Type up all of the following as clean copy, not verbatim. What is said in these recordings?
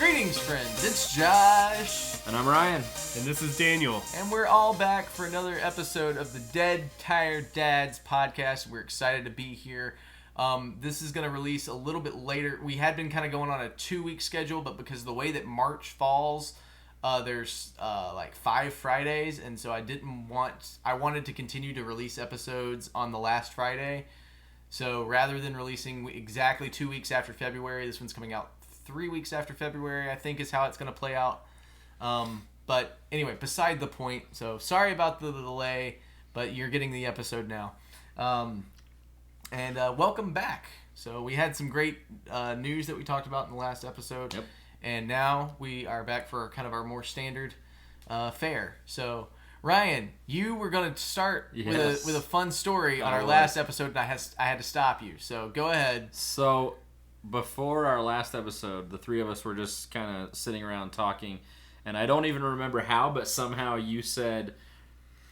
Greetings, friends. It's Josh. And I'm Ryan. And this is Daniel. And we're all back for another episode of the Dead Tired Dads podcast. We're excited to be here. This is going to release a little bit later. We had been kind of going on a 2-week schedule, but because of the way that March falls, there's like 5 Fridays, and so I wanted to continue to release episodes on the last Friday. So rather than releasing exactly 2 weeks after February, this one's coming out 3 weeks after February, I think is how it's going to play out. But anyway, beside the point. So sorry about the delay, but you're getting the episode now. And welcome back. So we had some great news that we talked about in the last episode. Yep. And now we are back for kind of our more standard fare. So Ryan, you were going to start with a fun story on our last episode, and I had to stop you. So go ahead. So before our last episode, the three of us were just kind of sitting around talking, and I don't even remember how, but somehow you said,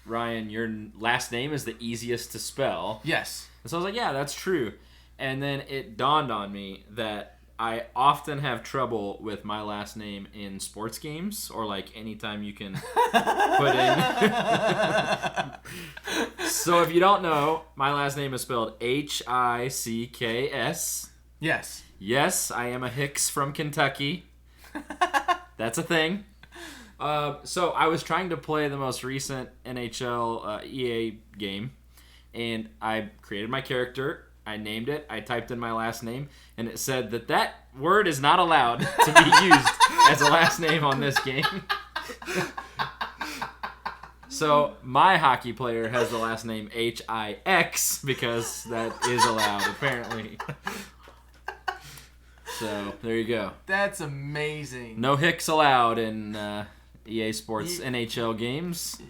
Ryan, your last name is the easiest to spell. Yes. And so I was like, yeah, that's true. And then it dawned on me that I often have trouble with my last name in sports games, or like anytime you can put in. So if you don't know, my last name is spelled Hicks. Yes. Yes, I am a Hicks from Kentucky. That's a thing. So I was trying to play the most recent NHL EA game, and I created my character. I named it. I typed in my last name, and it said that word is not allowed to be used as a last name on this game. So my hockey player has the last name Hix because that is allowed, apparently. So there you go. That's amazing. No Hicks allowed in EA Sports NHL games.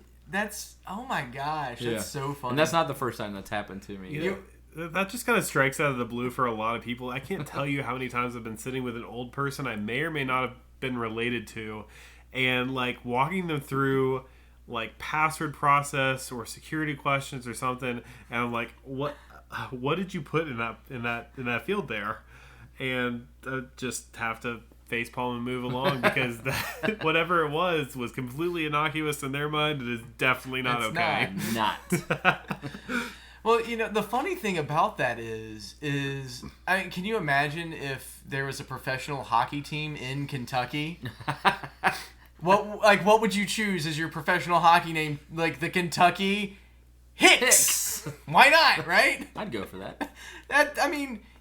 Oh my gosh, that's so funny. And that's not the first time that's happened to me. That just kind of strikes out of the blue for a lot of people. I can't tell you how many times I've been sitting with an old person I may or may not have been related to, and like walking them through like password process or security questions or something, and I'm like, what did you put in that field there? And just have to facepalm and move along because whatever it was completely innocuous in their mind. It is definitely not okay. Not. Well, the funny thing about that is I mean, can you imagine if there was a professional hockey team in Kentucky? What would you choose as your professional hockey name? Like the Kentucky Hicks. Why not, right? I'd go for that.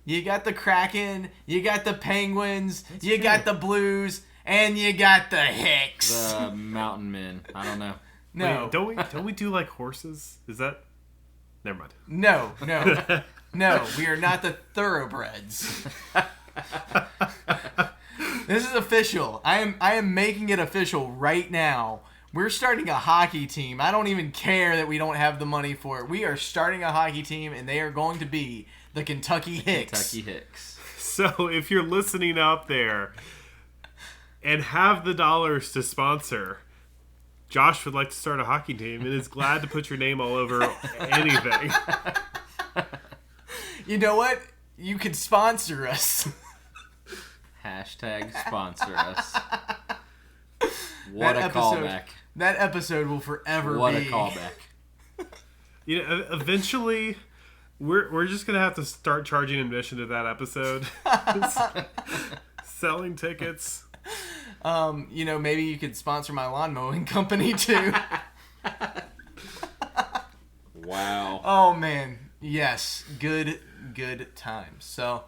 You got the Kraken, you got the Penguins, you true. got the Blues, and you got the Hicks. The Mountain Men. I don't know. No. Wait, don't we do like horses? Is that... Never mind. No. We are not the Thoroughbreds. This is official. I am making it official right now. We're starting a hockey team. I don't even care that we don't have the money for it. We are starting a hockey team, and they are going to be the Kentucky Hicks. Kentucky Hicks. So if you're listening out there and have the dollars to sponsor, Josh would like to start a hockey team and is glad to put your name all over anything. You know what? You could sponsor us. Hashtag sponsor us. What a callback. That episode will forever What be. a callback. Eventually, we're just going to have to start charging admission to that episode. Selling tickets. Maybe you could sponsor my lawn mowing company too. Wow. Oh man, yes, good times. So,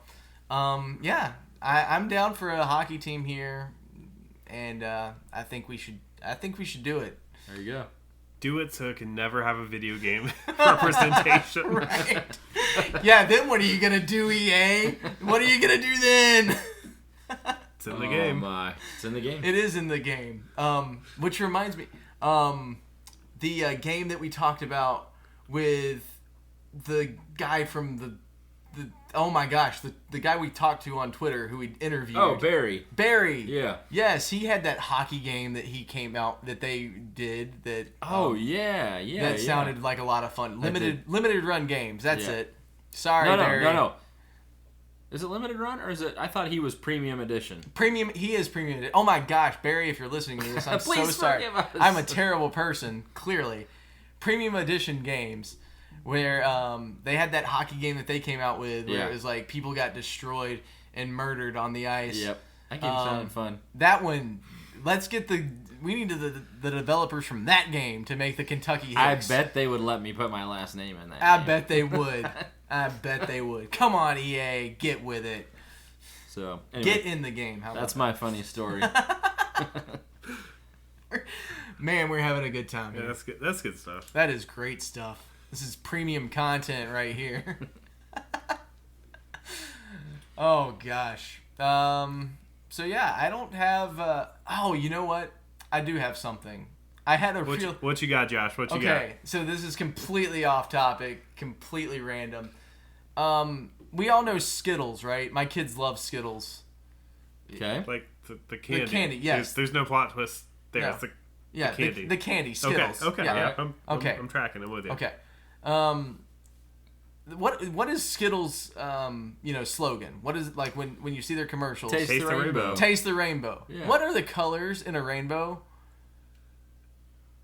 I'm down for a hockey team here, and I think we should do it. There you go. Do it so it can never have a video game representation. Right. Yeah. Then what are you gonna do, EA? What are you gonna do then? It's in the game. My. It's in the game. It is in the game. Which reminds me, the game that we talked about with the guy from the oh my gosh, the guy we talked to on Twitter who we interviewed. Oh, Barry. Yeah. Yes, he had that hockey game that he came out that they did that. That sounded like a lot of fun. Limited run games. That's it. Sorry, Barry. No. Is it limited run or is it? I thought he was premium edition. Premium. He is premium. Oh my gosh, Barry, if you're listening to this, I'm so Please sorry. forgive us. I'm a terrible person. Clearly, premium edition games where they had that hockey game that they came out with where it was like people got destroyed and murdered on the ice. Yep, that game sounded fun. That one. We need the developers from that game to make the Kentucky Hicks. I bet they would let me put my last name in that. I game. bet they would. I bet they would. Come on, EA, get with it. So anyway, Get in the game. How that's about my funny story. Man, we're having a good time Yeah, here. that's good. That's good stuff. That is great stuff. This is premium content right here. Oh gosh. So yeah, I don't have. Oh, you know what? I do have something. I had a real. What you got, Josh? What you got? Okay, so this is completely off topic, completely random. We all know Skittles, right? My kids love Skittles. Okay. Like the candy. The candy, yes. There's no plot twist there. No. It's the candy. The candy, Skittles. Okay. Yeah. Yeah. Okay. I'm tracking. I'm with you. Okay. What is Skittles slogan? What is it like when you see their commercials? Taste the rainbow. Taste the rainbow. Yeah. What are the colors in a rainbow?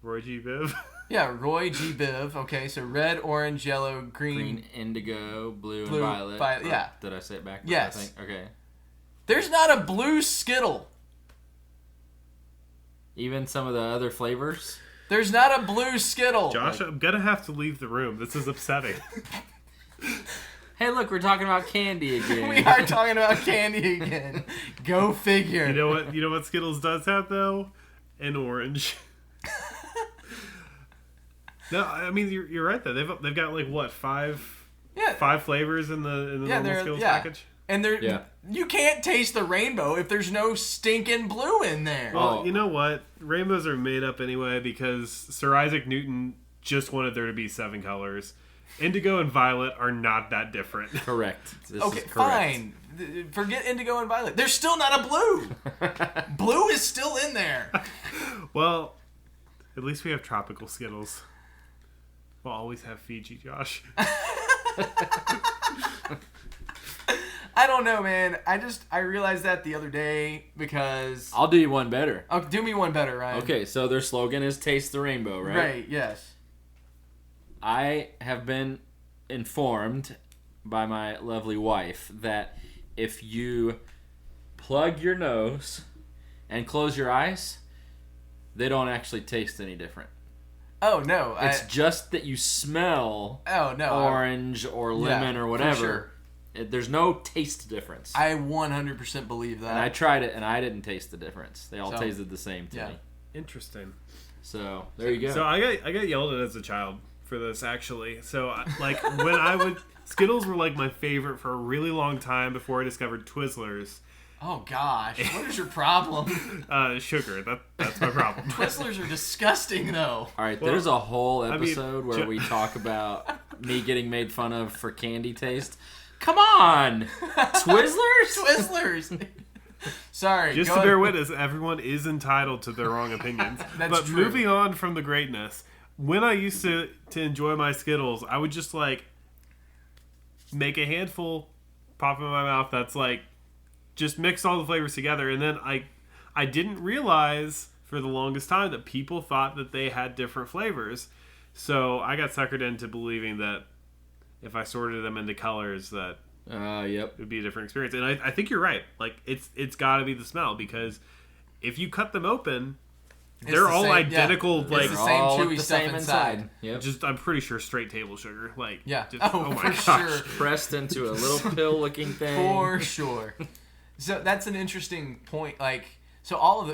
Roy G. Biv. Yeah, Roy G. Biv. Okay, so red, orange, yellow, green. Indigo, blue, and Blue, violet. yeah. Did I say it backwards? Yes. I think? Okay. There's not a blue Skittle. Even some of the other flavors. There's not a blue Skittle. Josh, I'm gonna have to leave the room. This is upsetting. Hey, look, we're talking about candy again. We are talking about candy again. Go figure. You know what? You know what Skittles does have though? An orange. No, I mean you're right though. They've got like what five flavors in the normal Skittles package. And you can't taste the rainbow if there's no stinking blue in there. Well, you know what? Rainbows are made up anyway because Sir Isaac Newton just wanted there to be 7 colors. Indigo and violet are not that different. Correct. This Okay, is correct. fine. Forget indigo and violet. There's still not a blue. Blue is still in there. Well, at least we have tropical Skittles. We'll always have Fiji, Josh. I don't know, man. I realized that the other day because... I'll do you one better. Oh, do me one better, Ryan. Okay, so their slogan is Taste the Rainbow, right? Right, yes. I have been informed by my lovely wife that if you plug your nose and close your eyes, they don't actually taste any different. Oh, no. It's just that you smell orange or lemon or whatever. For sure. There's no taste difference. I 100% believe that. And I tried it, and I didn't taste the difference. They all tasted the same to me. Interesting. So, there you go. So I got yelled at as a child for this, actually. So, like, when I would... Skittles were, like, my favorite for a really long time before I discovered Twizzlers. Oh, gosh. What is your problem? Sugar. That's my problem. Twizzlers are disgusting, though. All right, there's a whole episode where we talk about me getting made fun of for candy taste. Come on! Twizzlers? Twizzlers! Sorry. Just to bear witness, everyone is entitled to their wrong opinions. That's true. Moving on from the greatness, when I used to enjoy my Skittles, I would just, like, make a handful, pop in my mouth, that's, like, just mix all the flavors together, and then I didn't realize for the longest time that people thought that they had different flavors. So I got suckered into believing that if I sorted them into colors that Yep, it would be a different experience. And I think you're right. Like, it's got to be the smell, because if you cut them open, they're all same, identical. It's like the same all chewy the stuff same inside. Yep. just I'm pretty sure straight table sugar. Like, Yeah. just, Oh, my for gosh. sure. Pressed into a little pill-looking thing. For sure. So that's an interesting point. Like, so all of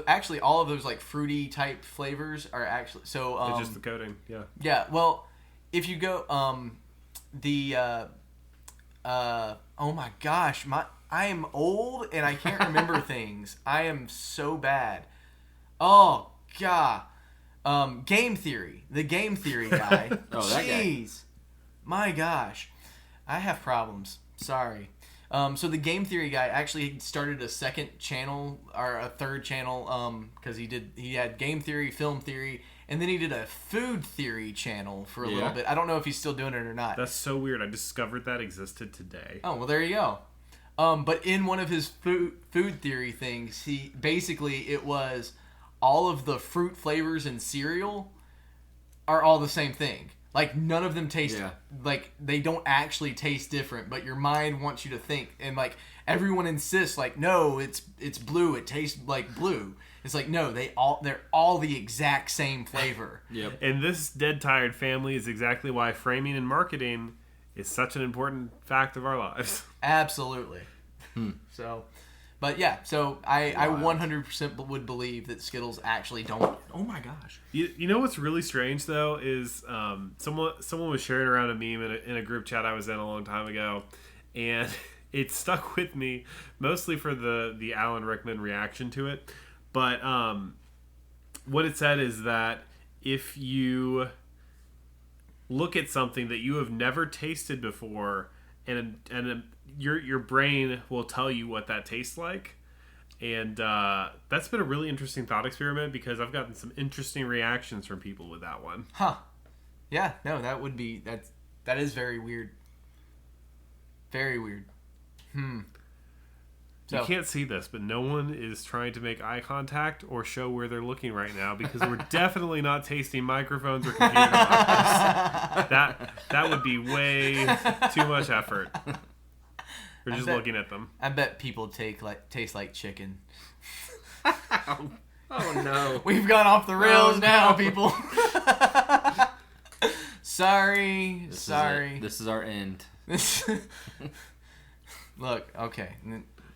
those like fruity type flavors are actually It's just the coating. Yeah. Yeah. Well, if you go oh my gosh, I am old and I can't remember things. I am so bad. Oh god. Game Theory. The Game Theory guy. Oh, that guy. Jeez. My gosh. I have problems. Sorry. So the Game Theory guy actually started a second channel or a third channel because he had Game Theory, Film Theory, and then he did a Food Theory channel for a little bit. I don't know if he's still doing it or not. That's so weird. I discovered that existed today. Oh, well, there you go. But in one of his food theory things, it was all of the fruit flavors in cereal are all the same thing. Like, none of them taste, like, they don't actually taste different, but your mind wants you to think. And, like, everyone insists, like, no, it's blue. It tastes like blue. It's like, no, they're all the exact same flavor. Yep. And this Dead Tired family is exactly why framing and marketing is such an important fact of our lives. Absolutely. So, but yeah, so I 100% would believe that Skittles actually don't. Oh my gosh. You know what's really strange though is someone was sharing around a meme in a group chat I was in a long time ago, and it stuck with me mostly for the Alan Rickman reaction to it. But what it said is that if you look at something that you have never tasted before, and your brain will tell you what that tastes like, and that's been a really interesting thought experiment because I've gotten some interesting reactions from people with that one. Huh? Yeah. No, that is very weird. Very weird. You can't see this, but no one is trying to make eye contact or show where they're looking right now because we're definitely not tasting microphones or computer monitors. That would be way too much effort. We're just looking at them. I bet people taste like chicken. Oh no. We've gone off the rails now, people. Sorry. This is our end. Look, okay.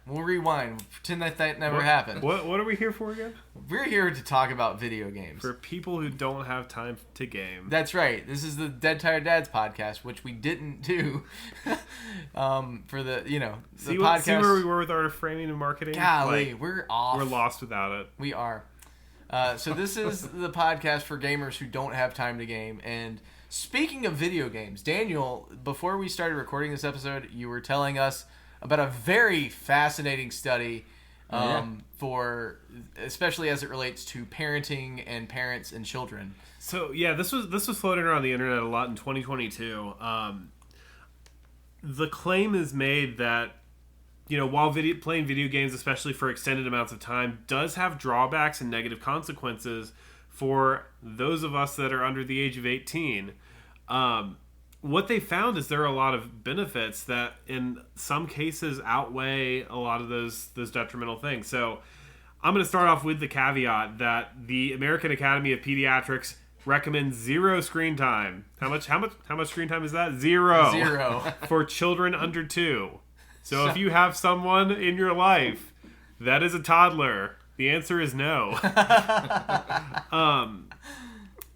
We'll rewind. Pretend that never happened. What are we here for again? We're here to talk about video games. For people who don't have time to game. That's right. This is the Dead Tired Dads podcast, which we didn't do for the podcast. See where we were with our framing and marketing? Golly, we're off. We're lost without it. We are. So this is the podcast for gamers who don't have time to game. And speaking of video games, Daniel, before we started recording this episode, you were telling us about a very fascinating study for, especially as it relates to parenting and parents and children. So yeah, this was floating around the internet a lot in 2022. The claim is made that while playing video games, especially for extended amounts of time, does have drawbacks and negative consequences for those of us that are under the age of 18. What they found is there are a lot of benefits that in some cases outweigh a lot of those detrimental things. So I'm going to start off with the caveat that the American Academy of Pediatrics recommends 0 screen time. How much screen time is that? 0 for children under 2. So if you have someone in your life that is a toddler, the answer is no.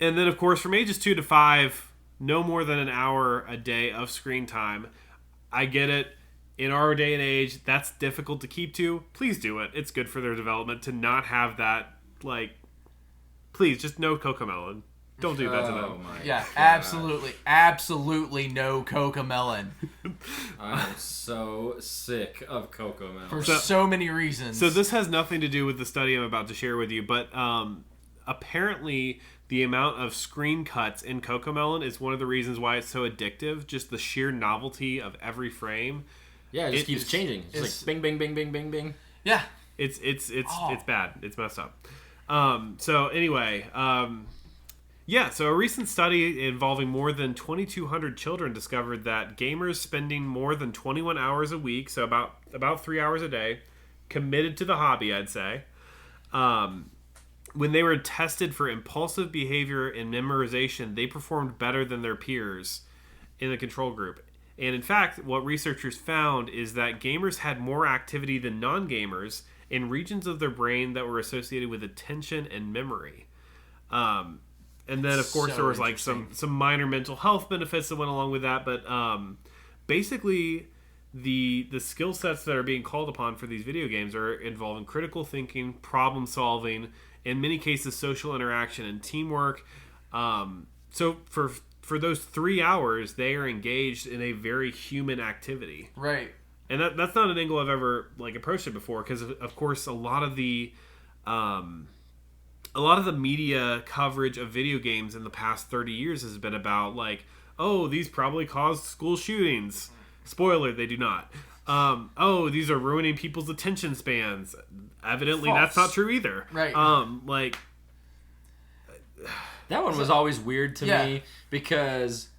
And then of course from ages 2 to 5, no more than an hour a day of screen time. I get it. In our day and age, that's difficult to keep to. Please do it. It's good for their development to not have that, please, just no Cocomelon. Don't do that to them. Yeah, gosh. Absolutely no Cocomelon. I'm so sick of Cocomelon. For so many reasons. So this has nothing to do with the study I'm about to share with you, but apparently the amount of screen cuts in Cocomelon is one of the reasons why it's so addictive. Just the sheer novelty of every frame. Yeah, it just keeps changing. It's like bing, bing, bing, bing, bing, bing. Yeah, it's bad. It's messed up. So anyway, so a recent study involving more than 2,200 children discovered that gamers spending more than 21 hours a week, so about 3 hours a day, committed to the hobby, I'd say. When they were tested for impulsive behavior and memorization, they performed better than their peers in the control group. And in fact, what researchers found is that gamers had more activity than non-gamers in regions of their brain that were associated with attention and memory. And then, of course, there was some minor mental health benefits that went along with that. But basically, the skill sets that are being called upon for these video games are involving critical thinking, problem solving, in many cases, social interaction and teamwork. So for those 3 hours, they are engaged in a very human activity. Right. And that's not an angle I've ever approached it before, because of course a lot of the media coverage of video games in the past 30 years has been about these probably caused school shootings. Spoiler, they do not. Oh, these are ruining people's attention spans. Evidently, False. that's not true either. Right. Like... That one was always weird to Yeah. me because...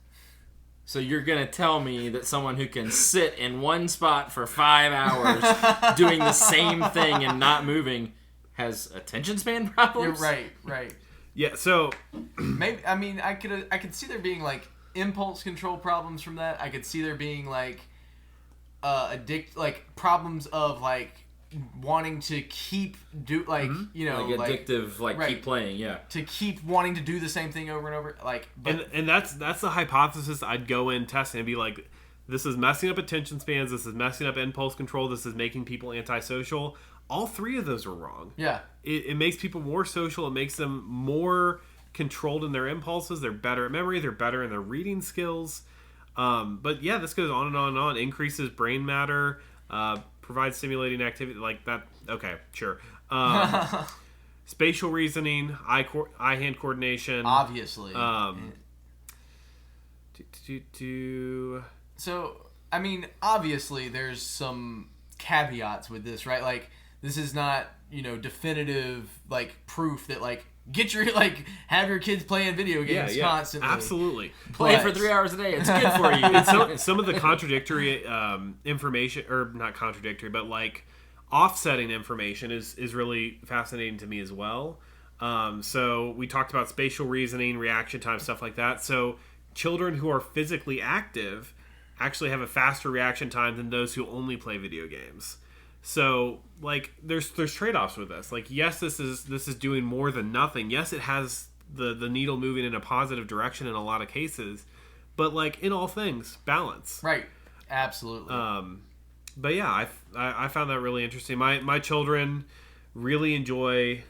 So you're going to tell me that someone who can sit in one spot for 5 hours doing the same thing and not moving has attention span problems? You're right. Yeah, so... Maybe, I mean, I could see there being, like, impulse control problems from that. I could see there being, like, problems of, like, wanting to keep Like addictive, right, keep playing, yeah. to keep wanting to do the same thing over and over, like. But, and that's the hypothesis I'd go in testing and be like, this is messing up attention spans, this is messing up impulse control, this is making people antisocial. All three of those are wrong. Yeah. It makes people more social. It makes them more controlled in their impulses. They're better at memory. They're better in their reading skills. But yeah, this goes on and on and on. Increases brain matter. Provides stimulating activity like that. Okay, sure. Spatial reasoning, eye-hand coordination. Obviously. So, I mean, obviously, there's some caveats with this, right? Like, this is not, definitive, like, proof that, like, have your kids playing video games constantly. Absolutely. Play for 3 hours a day. It's good for you. And some of the contradictory information, or not contradictory, but, like, offsetting information is really fascinating to me as well. So we talked about spatial reasoning, reaction time, stuff like that. So children who are physically active actually have a faster reaction time than those who only play video games. So, like, there's trade-offs with this. Like, yes, this is doing more than nothing. Yes, it has the needle moving in a positive direction in a lot of cases. But, like, in all things, balance. Right. Absolutely. But yeah, I found that really interesting. My children really enjoy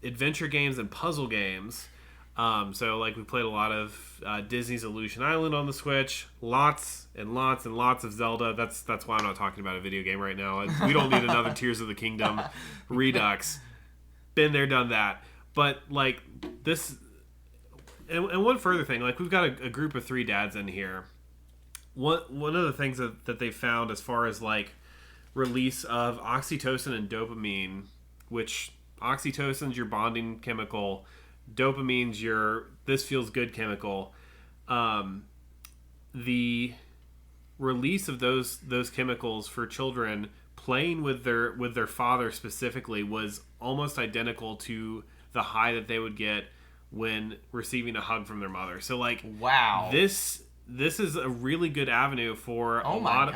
adventure games and puzzle games. So, like, we played a lot of Disney's Illusion Island on the Switch. Lots and lots and lots of Zelda. That's why I'm not talking about a video game right now. We don't need another Tears of the Kingdom Redux. Been there, done that. But, like, this... And one further thing. Like, we've got a group of 3 dads in here. One of the things that they found as far as, like, release of oxytocin and dopamine, which oxytocin's your bonding chemical... Dopamine's your this feels good chemical. The release of those chemicals for children playing with their father specifically was almost identical to the high that they would get when receiving a hug from their mother. So, like, wow, this is a really good avenue for a lot of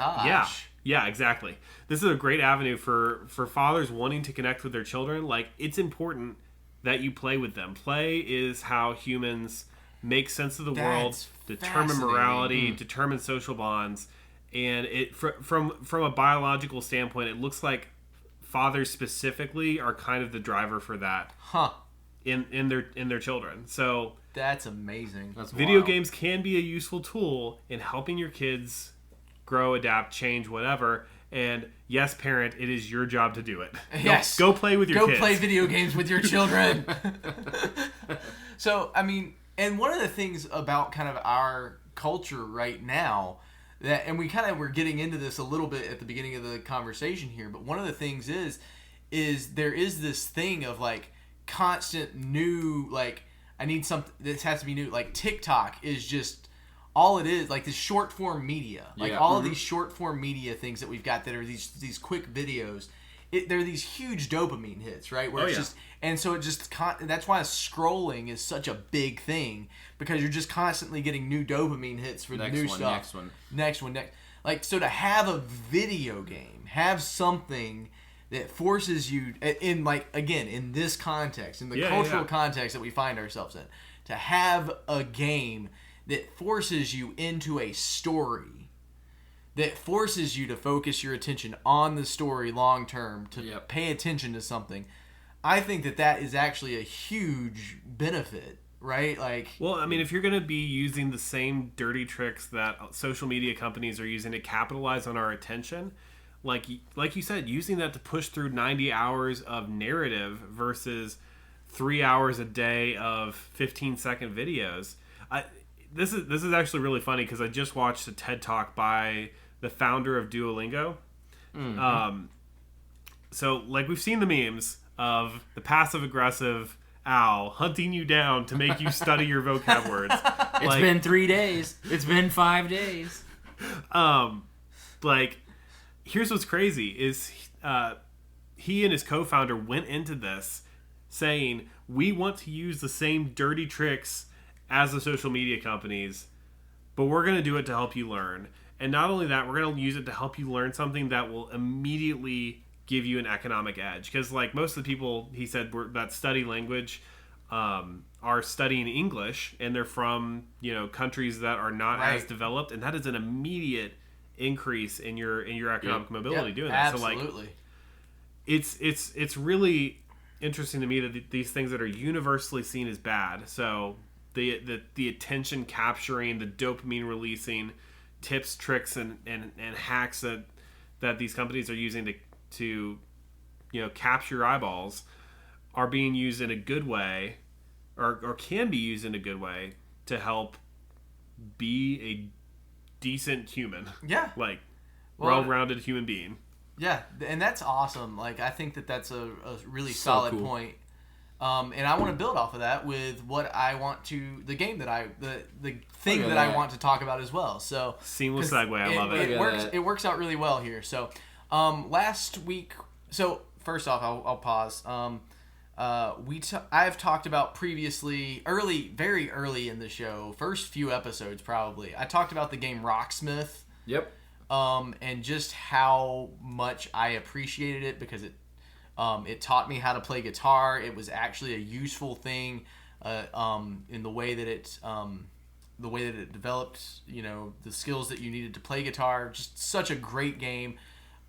yeah, exactly. This is a great avenue for fathers wanting to connect with their children. Like, it's important that you play with them. Play is how humans make sense of the world, determine morality, determine social bonds, and it from a biological standpoint, it looks like fathers specifically are kind of the driver for that. In their children. So that's amazing. That's video wild. games can be a useful tool in helping your kids grow, adapt, change, whatever. And yes, parent, it is your job to do it. Yes. Go play with your kids. Go play video games with your children. So, I mean, and one of the things about kind of our culture right now, and we kind of were getting into this a little bit at the beginning of the conversation here, but one of the things is there is this thing of, like, constant new, like, I need something, this has to be new. Like, TikTok is just... all it is, like, this short form media, like all of these short form media things that we've got that are these quick videos, they're these huge dopamine hits, right? Where it's just, and so it just that's why scrolling is such a big thing, because you're just constantly getting new dopamine hits for the new stuff. Next one. Like, so to have a video game, have something that forces you in, like, again, in this context, in the cultural context that we find ourselves in, to have a game that forces you into a story, that forces you to focus your attention on the story long term, to pay attention to something. I think that is actually a huge benefit, right? Like, well, I mean, if you're going to be using the same dirty tricks that social media companies are using to capitalize on our attention, like you said, using that to push through 90 hours of narrative versus 3 hours a day of 15-second videos. This is actually really funny because I just watched a TED Talk by the founder of Duolingo. Mm-hmm. So, like, we've seen the memes of the passive-aggressive owl hunting you down to make you study your vocab words. It's been 3 days. It's been 5 days. Like, here's what's crazy is he and his co-founder went into this saying, we want to use the same dirty tricks as the social media companies, but we're going to do it to help you learn. And not only that, we're going to use it to help you learn something that will immediately give you an economic edge. Because, like, most of the people, he said, that study language are studying English, and they're from, countries that are not as developed, and that is an immediate increase in your economic mobility doing that. Absolutely. So, like, it's really interesting to me that these things that are universally seen as bad, so the attention capturing, the dopamine releasing tips, tricks, and hacks that these companies are using to capture your eyeballs are being used in a good way, or can be used in a good way to help be a decent human. Yeah. Like, well-rounded human being. Yeah, and that's awesome. Like, I think that's a really solid point. And I want to build off of that with what I want to, the game that the thing that I want to talk about as well. So seamless segue, I love it. It works out really well here. So last week, so first off, I'll pause. I've talked about previously, very early in the show, first few episodes probably, I talked about the game Rocksmith. Yep. And just how much I appreciated it because it taught me how to play guitar. It was actually a useful thing in the way that it developed, the skills that you needed to play guitar. Just such a great game.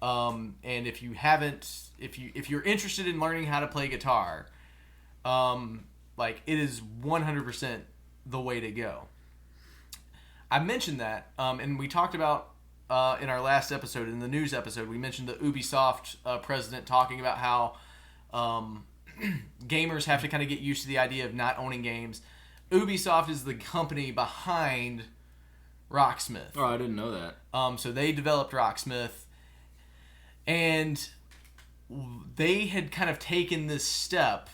And if you're interested in learning how to play guitar, like, it is 100% the way to go. I mentioned that, and we talked about in our last episode, in the news episode, we mentioned the Ubisoft president talking about how gamers have to kind of get used to the idea of not owning games. Ubisoft is the company behind Rocksmith. Oh, I didn't know that. So they developed Rocksmith, and they had kind of taken this step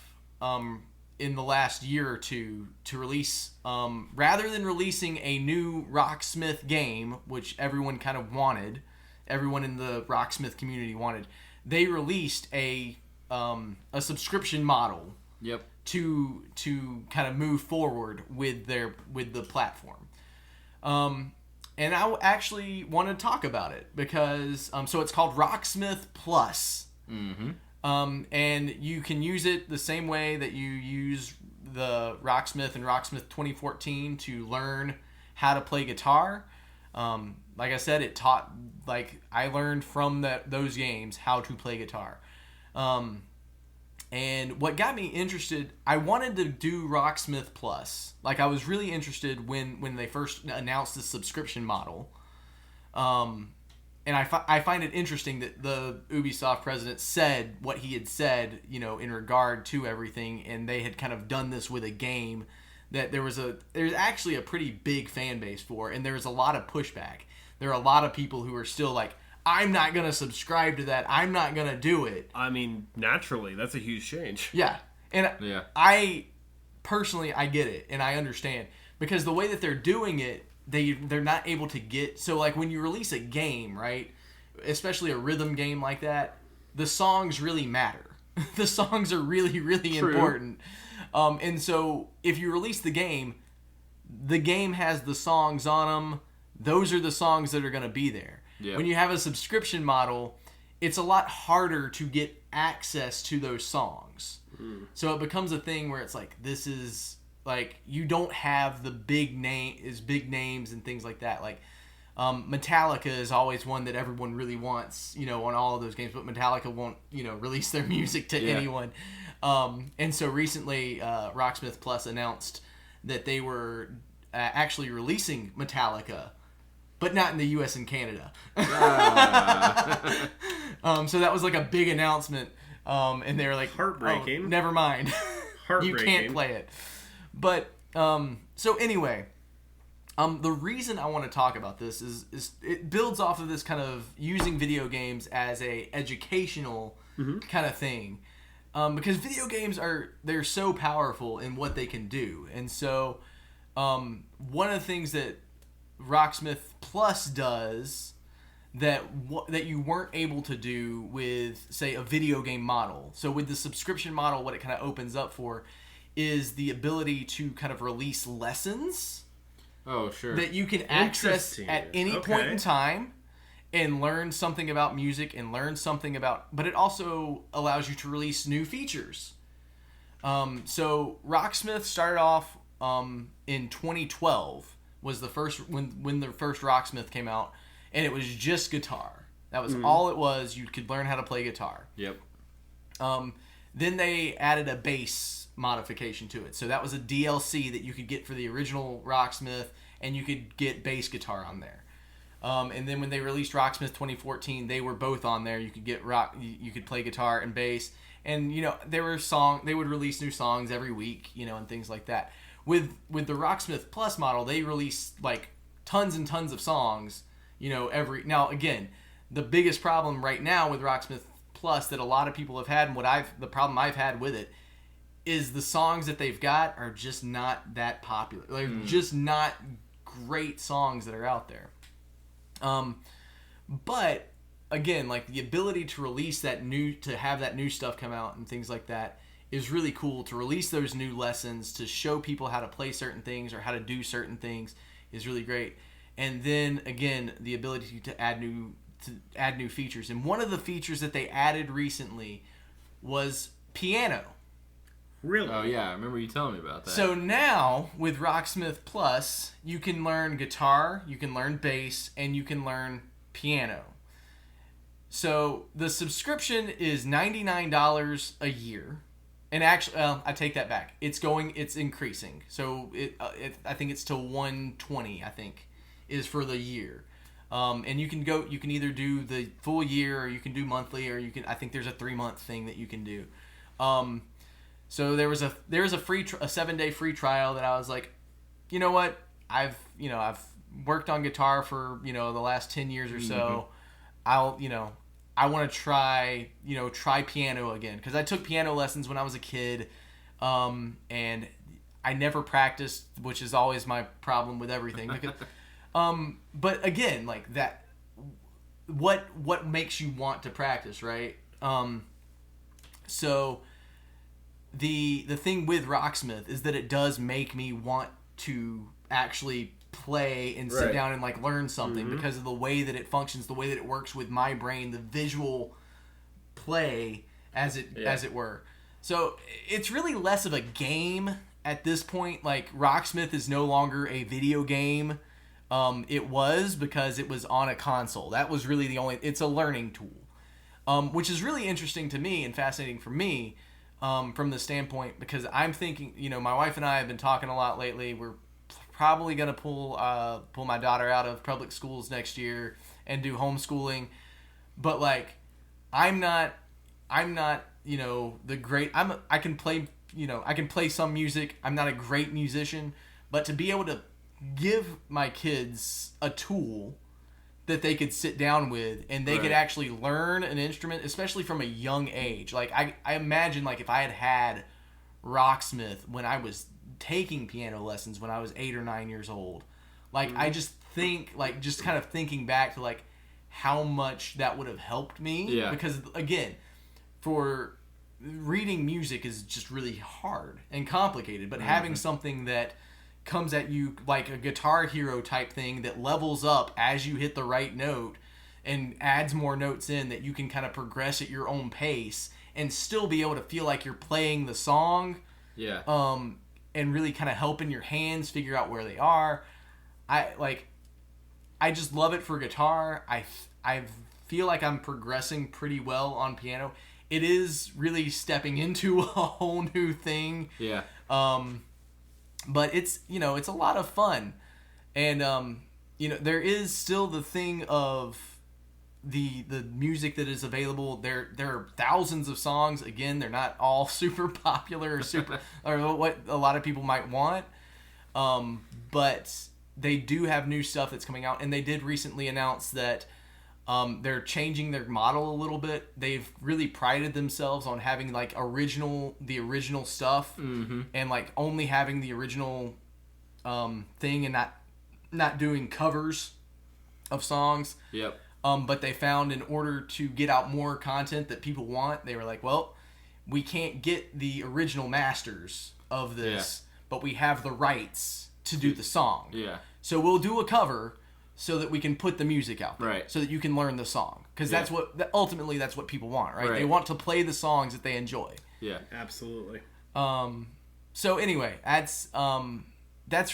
in the last year or two to release, rather than releasing a new Rocksmith game, which everyone kind of wanted, everyone in the Rocksmith community wanted, they released a subscription model. Yep. To kind of move forward with the platform. And I actually want to talk about it because so it's called Rocksmith Plus. Mm-hmm. And you can use it the same way that you use the Rocksmith and Rocksmith 2014 to learn how to play guitar. Like I said, I learned from those games how to play guitar. And what got me interested, I wanted to do Rocksmith Plus. Like, I was really interested when they first announced the subscription model. And I find it interesting that the Ubisoft president said what he had said, in regard to everything, and they had kind of done this with a game that there's actually a pretty big fan base for, and there's a lot of pushback. There are a lot of people who are still like, I'm not going to subscribe to that. I'm not going to do it. I mean, naturally, that's a huge change. Yeah. And yeah. I personally get it, and I understand. Because the way that they're doing it, they're not able to get... So, like, when you release a game, right, especially a rhythm game like that, the songs really matter. The songs are really, really True. important. And so, if you release the game has the songs on them. Those are the songs that are going to be there. Yeah. When you have a subscription model, it's a lot harder to get access to those songs. So it becomes a thing where it's like, this is like, you don't have the big names and things like that. Like Metallica is always one that everyone really wants, on all of those games, but Metallica won't, release their music to anyone. And so recently, Rocksmith Plus announced that they were actually releasing Metallica, but not in the U.S. and Canada. So that was like a big announcement. And they were like, heartbreaking. Oh, never mind. Heartbreaking. You can't play it. But, so anyway, The reason I want to talk about this is it builds off of this kind of using video games as a educational kind of thing. Because video games they're so powerful in what they can do. And so one of the things that Rocksmith Plus does that you weren't able to do with, say, a video game model. So with the subscription model, what it kind of opens up for is the ability to kind of release lessons. Oh, sure. That you can access at any point in time and learn something about music and learn something about... But it also allows you to release new features. So Rocksmith started off in 2012 was the first... When the first Rocksmith came out. And it was just guitar. That was all it was. You could learn how to play guitar. Yep. Then they added a bass modification to it. So that was a DLC that you could get for the original Rocksmith, and you could get bass guitar on there. And then when they released Rocksmith 2014, they were both on there. You could get you could play guitar and bass, and they would release new songs every week, and things like that. With the Rocksmith Plus model, they released like tons and tons of songs, now again, the biggest problem right now with Rocksmith Plus that a lot of people have had, and the problem I've had with it is the songs that they've got are just not that popular. They're just not great songs that are out there. But again, like the ability to release to have that new stuff come out and things like that is really cool. To release those new lessons, to show people how to play certain things or how to do certain things is really great. And then again, the ability to add new features. And one of the features that they added recently was piano. Really? Oh yeah, I remember you telling me about that. So now with Rocksmith Plus, you can learn guitar, you can learn bass, and you can learn piano. So the subscription is $99 a year. And actually, I take that back. It's increasing. So I think it's to $120, I think, is for the year. And you can either do the full year, or you can do monthly, or I think there's a 3-month thing that you can do. So there was a 7-day free trial that I was like, you know what? I've worked on guitar for, the last 10 years or so. I want to try piano again, because I took piano lessons when I was a kid, and I never practiced, which is always my problem with everything. Because, but again, like that, what makes you want to practice, right? So the thing with Rocksmith is that it does make me want to actually play and sit down and like learn something, because of the way that it functions, the way that it works with my brain, the visual play as it were. So it's really less of a game at this point. Like Rocksmith is no longer a video game. It was, because it was on a console. That was really it's a learning tool, which is really interesting to me and fascinating for me, from the standpoint, because I'm thinking, my wife and I have been talking a lot lately. We're probably going to pull my daughter out of public schools next year and do homeschooling. But like, I'm not, the great, I can play some music. I'm not a great musician, but to be able to give my kids a tool that they could sit down with and they could actually learn an instrument, especially from a young age. Like I imagine, like, if I had Rocksmith when I was taking piano lessons when I was 8 or 9 years old, like I just think, like, just kind of thinking back to like how much that would have helped me. Because again, for reading music is just really hard and complicated, but having something that comes at you like a Guitar Hero type thing that levels up as you hit the right note and adds more notes in, that you can kind of progress at your own pace and still be able to feel like you're playing the song. And really kind of helping your hands figure out where they are. I just love it for guitar. I feel like I'm progressing pretty well on piano. It is really stepping into a whole new thing. But it's, it's a lot of fun. And, there is still the thing of the music that is available. There are thousands of songs. Again, they're not all super popular or or what a lot of people might want. But they do have new stuff that's coming out, and they did recently announce that they're changing their model a little bit. They've really prided themselves on having like the original stuff, and like only having the original thing, and not doing covers of songs. Yep. But they found in order to get out more content that people want, they were like, well, we can't get the original masters of this, but we have the rights to do the song. Yeah. So we'll do a cover so that we can put the music out there. Right. So that you can learn the song. Because ultimately that's what people want, right? Right? They want to play the songs that they enjoy. Yeah. Absolutely. So anyway, that's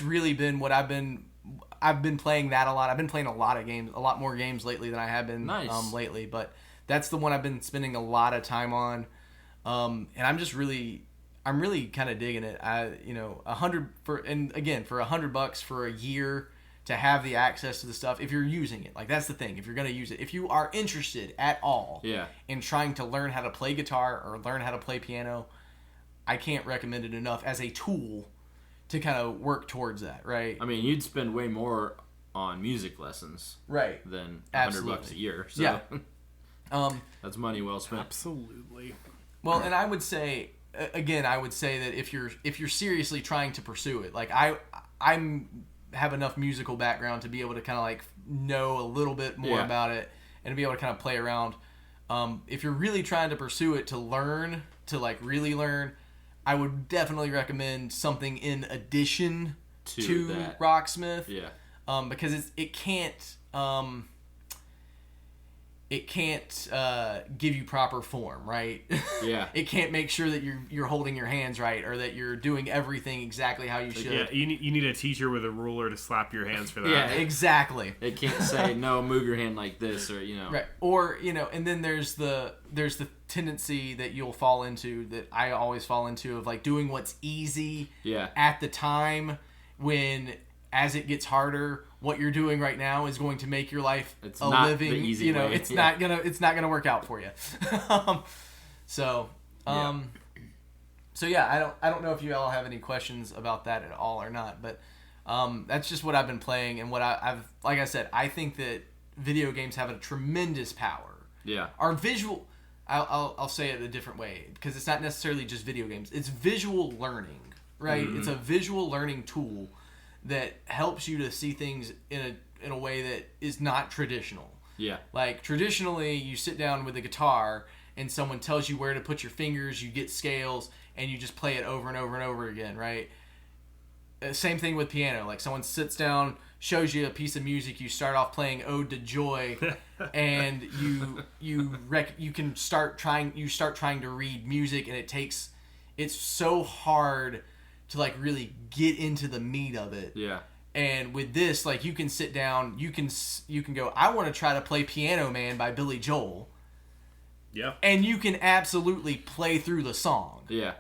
really been what I've been playing that a lot. I've been playing a lot more games lately than I have been lately. But that's the one I've been spending a lot of time on. And I'm really kind of digging it. $100 for $100 for a year to have the access to the stuff. If you're using it, like that's the thing. If you're gonna use it, if you are interested at all, in trying to learn how to play guitar or learn how to play piano, I can't recommend it enough as a tool to kind of work towards that. Right. I mean, you'd spend way more on music lessons, right, than Absolutely. $100 a year. So yeah. That's money well spent. Absolutely. Well, and I would say that if you're seriously trying to pursue it, like I'm have enough musical background to be able to kind of like know a little bit more about it and to be able to kind of play around. If you're really trying to pursue it to really learn, I would definitely recommend something in addition to that. Rocksmith. Yeah. Because it can't give you proper form, right? Yeah. It can't make sure that you're holding your hands right or that you're doing everything exactly how you should. Yeah, you need a teacher with a ruler to slap your hands for that. Yeah, exactly. It can't say no, move your hand like this, or right. Or and then there's the tendency that you'll fall into, that I always fall into, of like doing what's easy at the time, when as it gets harder, what you're doing right now is going to make your life living. The easy way. It's not gonna work out for you. So I don't know if you all have any questions about that at all or not, but that's just what I've been playing, and what I've like I said, I think that video games have a tremendous power. Yeah. Our visual, I'll say it a different way, because it's not necessarily just video games. It's visual learning, right? Mm-hmm. It's a visual learning tool that helps you to see things in a way that is not traditional. Yeah. Like traditionally, you sit down with a guitar and someone tells you where to put your fingers, you get scales, and you just play it over and over and over again, right? Same thing with piano. Like someone sits down, shows you a piece of music, you start off playing Ode to Joy, and you start trying to read music, and it's so hard to like really get into the meat of it. Yeah. And with this, like, you can sit down, you can go, I want to try to play Piano Man by Billy Joel. Yeah. And you can absolutely play through the song. Yeah.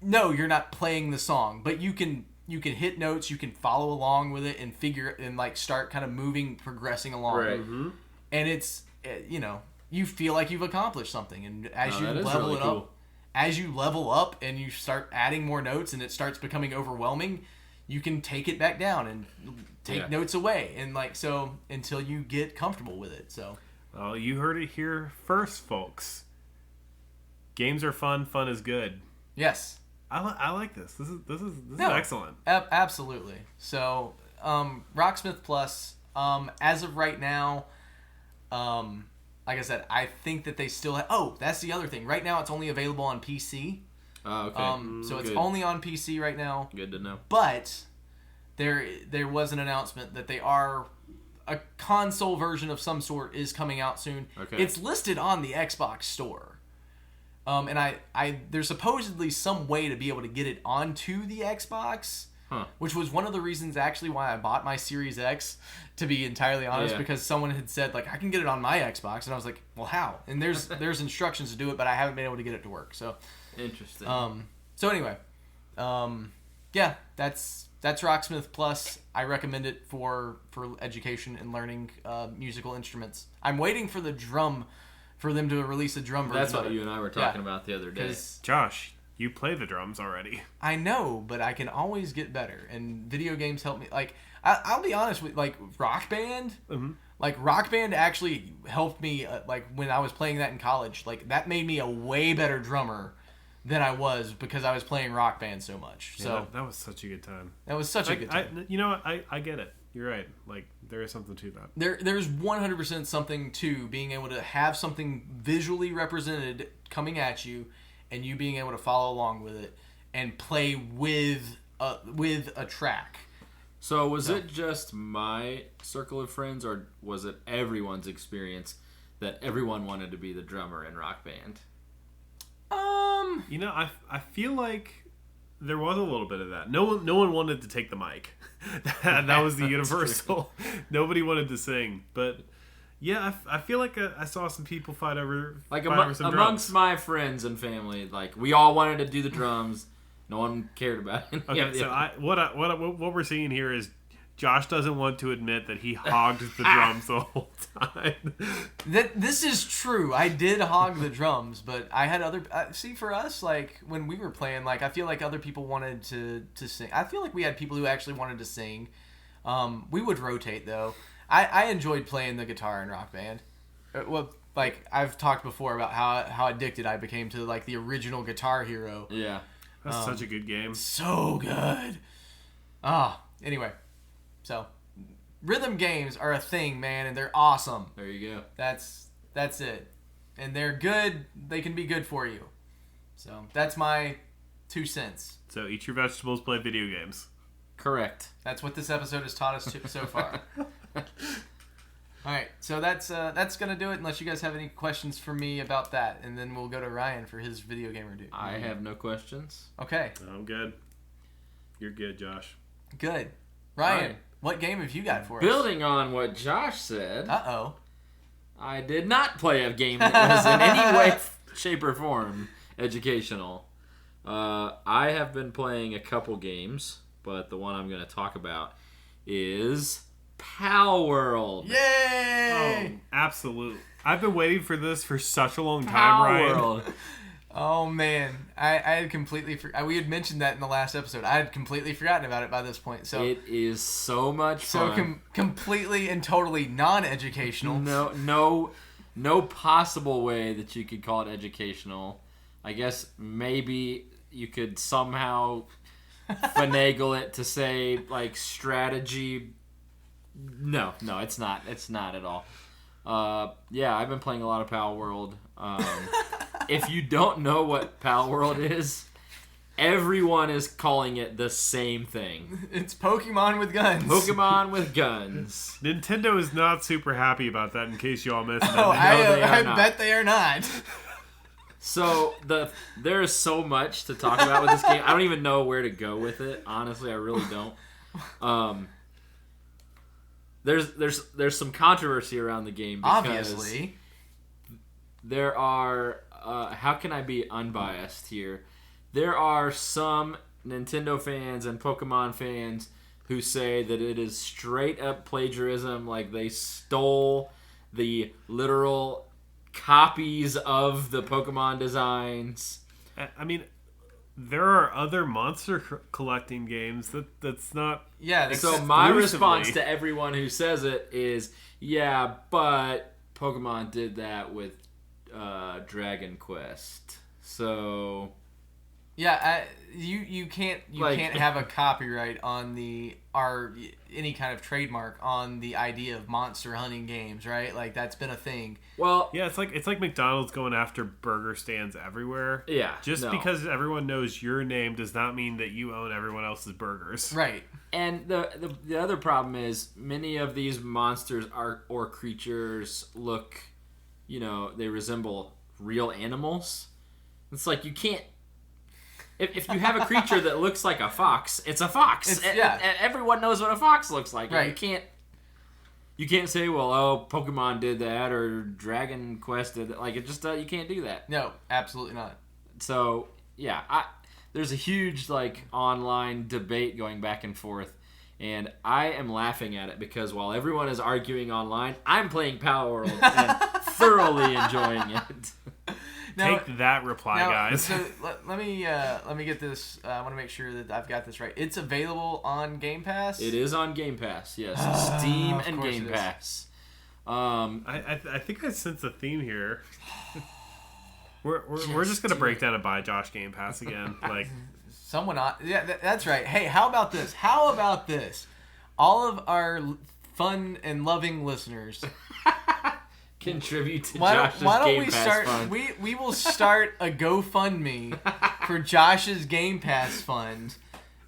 No, you're not playing the song, but you can hit notes, you can follow along with it and like start kind of progressing along. Right. Mm-hmm. And it's, you feel like you've accomplished something, and as you level really it cool. up, as you level up and you start adding more notes and it starts becoming overwhelming, you can take it back down and take notes away, and like so until you get comfortable with it. So, well, you heard it here first, folks. Games are fun. Fun is good. Yes, I like this. This is excellent. Absolutely. So, Rocksmith Plus, as of right now, like I said, I think that they still have... Oh, that's the other thing. Right now, it's only available on PC. Oh, okay. So it's only on PC right now. Good to know. But there was an announcement that a console version of some sort is coming out soon. Okay. It's listed on the Xbox Store. And there's supposedly some way to be able to get it onto the Xbox. Huh. Which was one of the reasons actually why I bought my Series X, to be entirely honest, because someone had said, like, I can get it on my Xbox, and I was like, well, how? And there's instructions to do it, but I haven't been able to get it to work. So interesting. So anyway, that's Rocksmith Plus. I recommend it for education and learning musical instruments. I'm waiting for them to release a drum version. That's what you and I were talking about the other day. Josh, You play the drums already. I know, but I can always get better, and video games help me. Like, I'll be honest with, like, Rock Band. Mm-hmm. Like, Rock Band actually helped me, like, when I was playing that in college. Like, that made me a way better drummer than I was because I was playing Rock Band so much. Yeah, So that was such a good time. that was such a good time. I get it. You're right. Like, there is something to that. There's 100% something to being able to have something visually represented coming at you, and you being able to follow along with it and play with a track. So was it just my circle of friends, or was it everyone's experience that everyone wanted to be the drummer in Rock Band? I feel like there was a little bit of that. No one wanted to take the mic. that was the universal. Nobody wanted to sing, but yeah, I feel like I saw some people fight over some drums. Amongst my friends and family, like we all wanted to do the drums. No one cared about it. Okay, so what we're seeing here is Josh doesn't want to admit that he hogged the drums the whole time. This is true. I did hog the drums, but I had other... see, for us, like, when we were playing, like, I feel like other people wanted to sing. I feel like we had people who actually wanted to sing. We would rotate, though. I enjoyed playing the guitar in Rock Band. Well, like, I've talked before about how addicted I became to, like, the original Guitar Hero. Yeah. That's such a good game. So good. Anyway. So, rhythm games are a thing, man, and they're awesome. There you go. That's it. And they're good. They can be good for you. So, that's my 2 cents. So, eat your vegetables, play video games. Correct. That's what this episode has taught us so far. All right, so that's gonna do it. Unless you guys have any questions for me about that, and then we'll go to Ryan for his video game review. I have no questions. Okay. I'm good. You're good, Josh. Good. Ryan, right. What game have you got for us? Building on what Josh said, I did not play a game that was in any way, shape, or form educational. I have been playing a couple games, but the one I'm going to talk about is Palworld. Yay! Oh, absolutely. I've been waiting for this for such a long time, Ryan. Oh, man. I had completely... we had mentioned that in the last episode. I had completely forgotten about it by this point. So it is so much fun. So completely and totally non-educational. No possible way that you could call it educational. I guess maybe you could somehow finagle it to say, like, strategy. No, it's not. It's not at all. Yeah, I've been playing a lot of Palworld. If you don't know what Palworld is, everyone is calling it the same thing. It's Pokemon with guns. Pokemon with guns. Nintendo is not super happy about that, in case you all missed that. Oh, I bet they are not. So, there is so much to talk about with this game. I don't even know where to go with it. Honestly, I really don't. There's some controversy around the game because obviously there are how can I be unbiased here? There are some Nintendo fans and Pokemon fans who say that it is straight up plagiarism, like they stole the literal copies of the Pokemon designs. I mean, there are other monster collecting games that's not. Yeah. So my response to everyone who says it is, yeah, but Pokemon did that with Dragon Quest. So yeah, you can't have a copyright on any kind of trademark on the idea of monster hunting games, right? Like that's been a thing. Well, yeah, it's like McDonald's going after burger stands everywhere. Yeah, because everyone knows your name does not mean that you own everyone else's burgers. Right. And the other problem is many of these monsters or creatures look, they resemble real animals. It's like you can't. If you have a creature that looks like a fox, it's a fox. Everyone knows what a fox looks like. Right. You can't say, well, Pokemon did that or Dragon Quest did that. Like, it just you can't do that. No, absolutely not. So, yeah, there's a huge, online debate going back and forth. And I am laughing at it because while everyone is arguing online, I'm playing Palworld and thoroughly enjoying it. Take that reply, guys. So let me get this. I want to make sure that I've got this right. It's available on Game Pass. It is on Game Pass. Yes, Steam and Game Pass. I think I sense a theme here. We're just gonna break down and buy Josh Game Pass again. Like someone on. Yeah, that's right. Hey, how about this? All of our fun and loving listeners contribute to Josh's Game Pass fund. We will start a GoFundMe for Josh's Game Pass fund.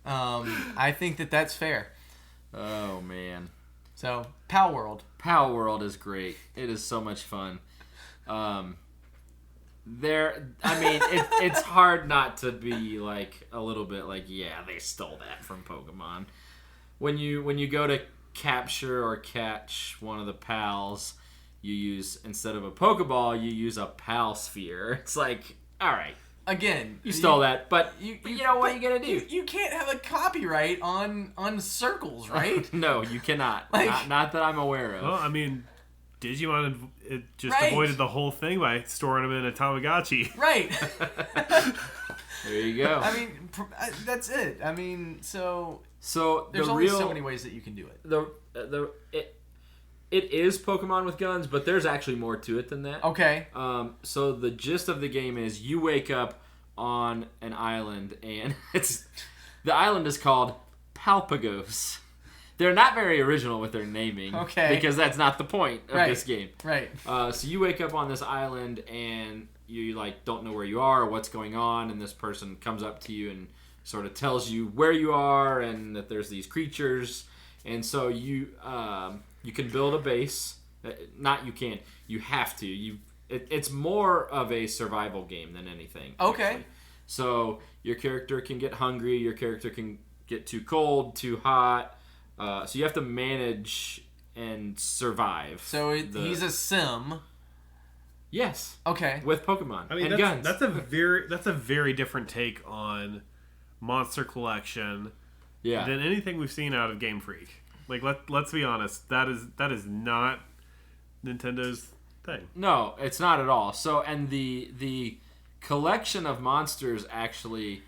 I think that's fair. Oh man. So Palworld. Palworld is great. It is so much fun. It's hard not to be like a little bit like, yeah, they stole that from Pokemon. When you go to capture or catch one of the pals, you use, instead of a Pokeball, you use a Pal Sphere. It's like, all right. Again, you stole that, but you know what are you gonna do? You can't have a copyright on circles, right? No, you cannot. Not that I'm aware of. Well, I mean, Digimon just avoided the whole thing by storing them in a Tamagotchi. Right. There you go. I mean, that's it. I mean, so there's only so many ways that you can do it. It is Pokemon with guns, but there's actually more to it than that. Okay. So the gist of the game is you wake up on an island, and the island is called Palpagos. They're not very original with their naming. Okay. Because that's not the point of this game. Right. So you wake up on this island, and you don't know where you are or what's going on, and this person comes up to you and sort of tells you where you are and that there's these creatures, and so you can build a base. You have to. It's more of a survival game than anything. Okay. Actually. So your character can get hungry. Your character can get too cold, too hot. So you have to manage and survive. So he's a sim. Yes. Okay. With Pokemon and guns. That's a very different take on Monster Collection than anything we've seen out of Game Freak. Like let's be honest, that is not Nintendo's thing. No, it's not at all. So, and the collection of monsters, actually,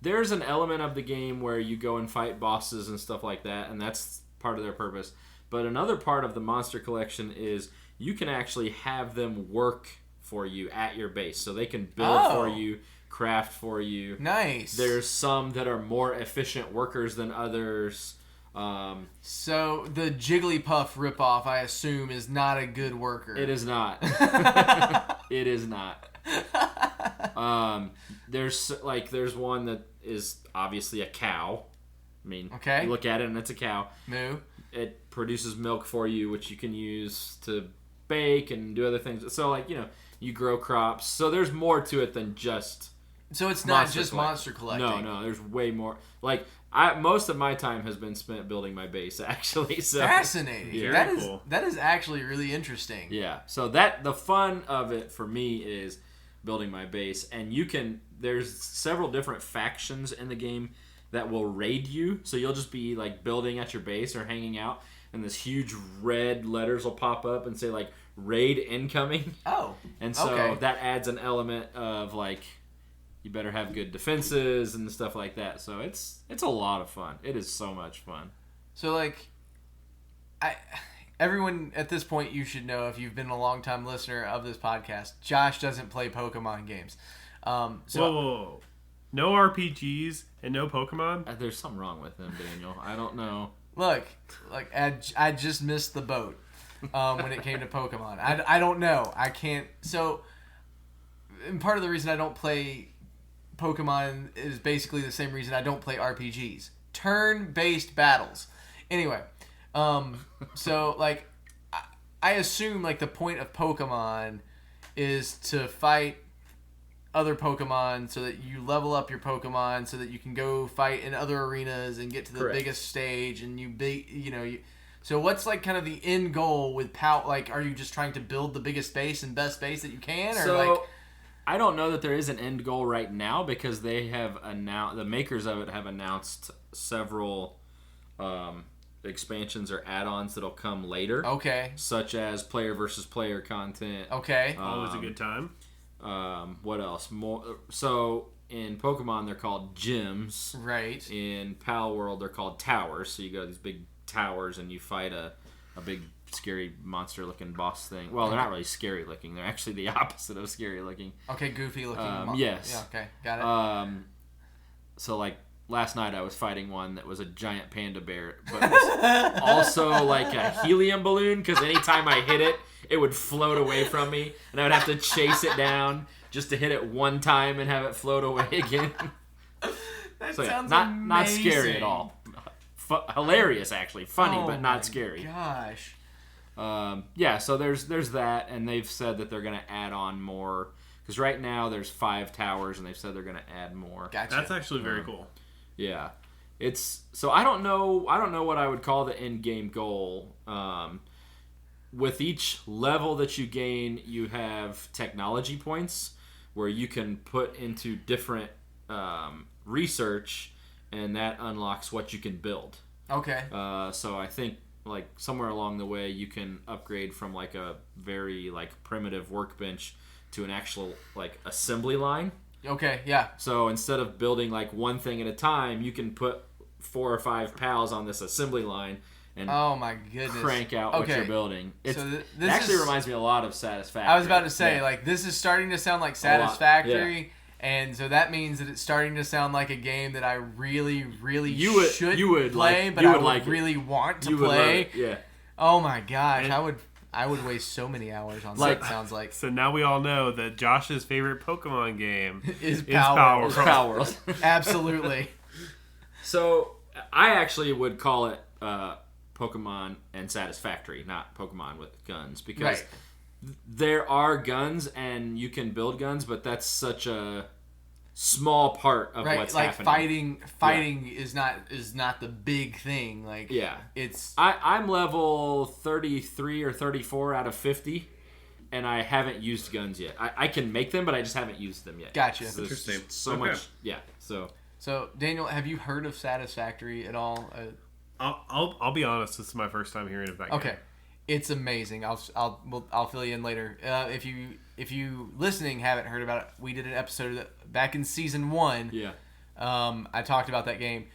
there's an element of the game where you go and fight bosses and stuff like that, and that's part of their purpose. But another part of the monster collection is you can actually have them work for you at your base. So they can build for you, craft for you. Nice. There's some that are more efficient workers than others. So the Jigglypuff ripoff, I assume, is not a good worker. It is not. It is not. There's one that is obviously a cow. I mean, you look at it and it's a cow. Moo. It produces milk for you, which you can use to bake and do other things. So, you grow crops. So there's more to it than just. So it's not just monster collecting. No, there's way more. Most of my time has been spent building my base, actually. So fascinating. Yeah. That is actually really interesting. Yeah. So the fun of it for me is building my base, and there's several different factions in the game that will raid you. So you'll just be building at your base or hanging out, and this huge red letters will pop up and say raid incoming. Oh. And so that adds an element of you better have good defenses and stuff like that. So it's a lot of fun. It is so much fun. So everyone at this point, you should know, if you've been a long time listener of this podcast, Josh doesn't play Pokemon games. Whoa. No RPGs and no Pokemon? There's something wrong with him, Daniel. I don't know. Look, I just missed the boat when it came to Pokemon. I don't know. I can't. So, and part of the reason I don't play Pokemon is basically the same reason I don't play RPGs. Turn-based battles. Anyway, so I assume the point of Pokemon is to fight other Pokemon so that you level up your Pokemon so that you can go fight in other arenas and get to the biggest stage, and so what's kind of the end goal with are you just trying to build the biggest base and best base that you can, or I don't know that there is an end goal right now, because they have the makers of it have announced several expansions or add-ons that'll come later. Okay. Such as player versus player content. Okay. Always a good time. What else? More. So in Pokemon, they're called gyms. Right. In Palworld, they're called towers. So you go to these big towers and you fight a big scary monster-looking boss thing. Well, they're not really scary-looking. They're actually the opposite of scary-looking. Okay, goofy-looking. Yes. Yeah. Okay, got it. So like last night, I was fighting one that was a giant panda bear, but it was also like a helium balloon because anytime I hit it, it would float away from me, and I would have to chase it down just to hit it one time and have it float away again. That So yeah, sounds not scary at all. Hilarious, actually, funny, but not scary. Gosh. Yeah, so there's that, and they've said that they're gonna add on more because right now there's 5 towers, and they've said they're gonna add more. Gotcha. That's actually very cool. Yeah, it's so I don't know what I would call the end game goal. With each level that you gain, you have technology points where you can put into different research, and that unlocks what you can build. Okay. So I think like somewhere along the way you can upgrade from like a very like primitive workbench to an actual like assembly line. Okay, yeah. So instead of building like one thing at a time, you can put 4 or 5 pals on this assembly line and oh my goodness, crank out what you're building. It actually reminds me a lot of Satisfactory. I was about to say, like, this is starting to sound like Satisfactory. Yeah. And so that means that it's starting to sound like a game that I really, really should play, but I would really want to play. Yeah. Oh my gosh, I would waste so many hours on that. It sounds like. So now we all know that Josh's favorite Pokemon game is Palworld. Palworld. Absolutely. So I actually would call it Pokemon and Satisfactory, not Pokemon with guns, because there are guns and you can build guns, but that's such a small part of what's happening. Fighting is not the big thing. Like it's I'm level 33 or 34 out of 50, and I haven't used guns yet. I can make them, but I just haven't used them yet. Gotcha. So interesting. So much. Yeah. So Daniel, have you heard of Satisfactory at all? I'll be honest. This is my first time hearing of that game. Okay. It's amazing. I'll fill you in later. If you listening haven't heard about it, we did an episode back in season 1. Yeah. I talked about that game.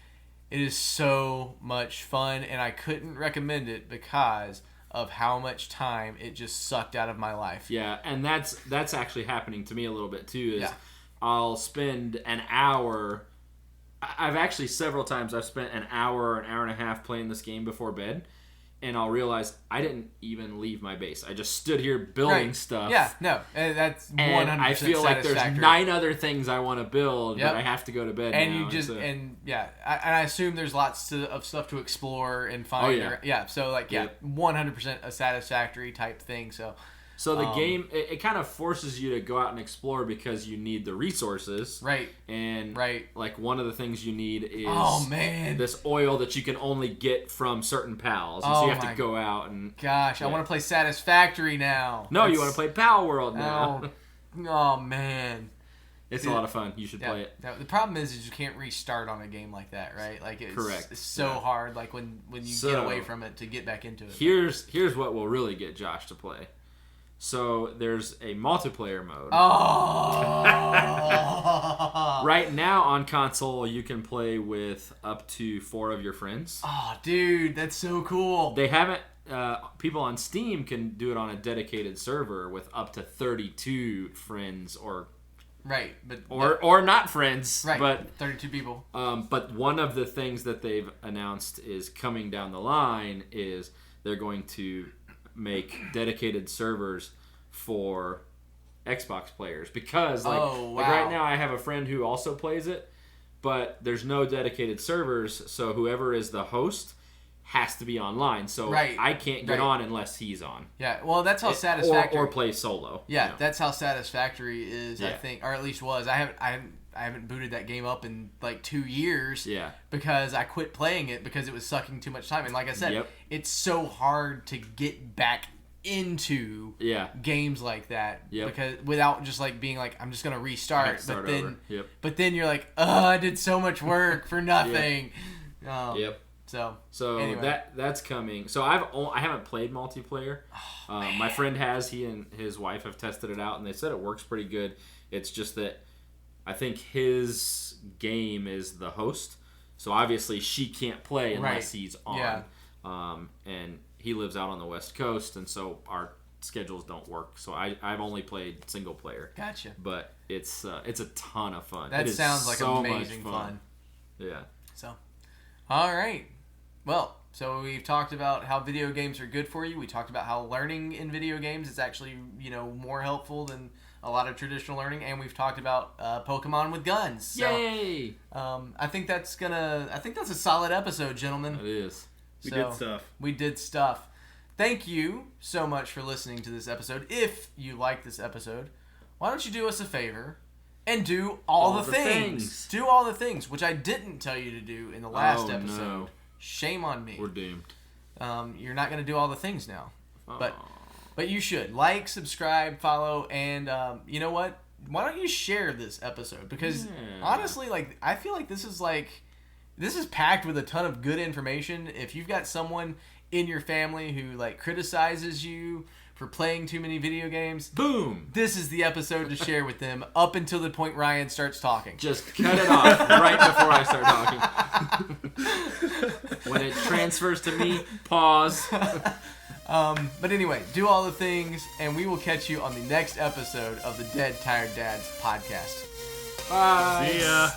It is so much fun, and I couldn't recommend it because of how much time it just sucked out of my life. Yeah, and that's actually happening to me a little bit too. I'll spend an hour. I've actually several times I've spent an hour and a half playing this game before bed. And I'll realize I didn't even leave my base. I just stood here building stuff. Yeah, no, that's 100% and I feel like there's 9 other things I want to build, but I have to go to bed and now. You just I assume there's lots of stuff to explore and find. So 100% a Satisfactory type thing. So the game, it kind of forces you to go out and explore because you need the resources. Right. And like one of the things you need is this oil that you can only get from certain pals. And so you have to go out and... Gosh, I want to play Satisfactory now. No, you want to play Palworld now. Oh, man. It's a lot of fun. You should play it. The problem is you can't restart on a game like that, right? Like it's so hard. Like when you get away from it to get back into it. Here's what will really get Josh to play. So there's a multiplayer mode. Oh! Right now on console, you can play with up to 4 of your friends. Oh, dude, that's so cool. They haven't. People on Steam can do it on a dedicated server with up to 32 friends, or not friends, but 32 people. But one of the things that they've announced is coming down the line is they're going to make dedicated servers for Xbox players, because like right now I have a friend who also plays it, but there's no dedicated servers, so whoever is the host has to be online, so I can't get on unless he's on. Yeah, well, that's how Satisfactory or play solo. Yeah, that's how Satisfactory is, I think, or at least was. I haven't booted that game up in like 2 years. Yeah. Because I quit playing it because it was sucking too much time. And like I said, it's so hard to get back into games like that. Because without just like being like, I'm just gonna restart. But then you're like, I did so much work for nothing. So anyway. that's coming. So I haven't played multiplayer. My friend has. He and his wife have tested it out, and they said it works pretty good. It's just that I think his game is the host, so obviously she can't play unless he's on. Yeah. And he lives out on the West Coast, and so our schedules don't work. So I've only played single player. Gotcha. But it's a ton of fun. That it sounds like so amazing much fun. Yeah. So, all right. Well, so we've talked about how video games are good for you. We talked about how learning in video games is actually, more helpful than a lot of traditional learning, and we've talked about Pokemon with guns. So, Yay! I think that's a solid episode, gentlemen. It is. We did stuff. We did stuff. Thank you so much for listening to this episode. If you like this episode, why don't you do us a favor and do all the things. Do all the things, which I didn't tell you to do in the last episode. No. Shame on me. We're doomed. You're not going to do all the things now. But you should. Like, subscribe, follow, and you know what? Why don't you share this episode? Because honestly, I feel like this is packed with a ton of good information. If you've got someone in your family who criticizes you for playing too many video games, boom, this is the episode to share with them up until the point Ryan starts talking. Just cut it off right before I start talking. When it transfers to me, pause. But anyway, do all the things, and we will catch you on the next episode of the Dead Tired Dads podcast. Bye. See ya.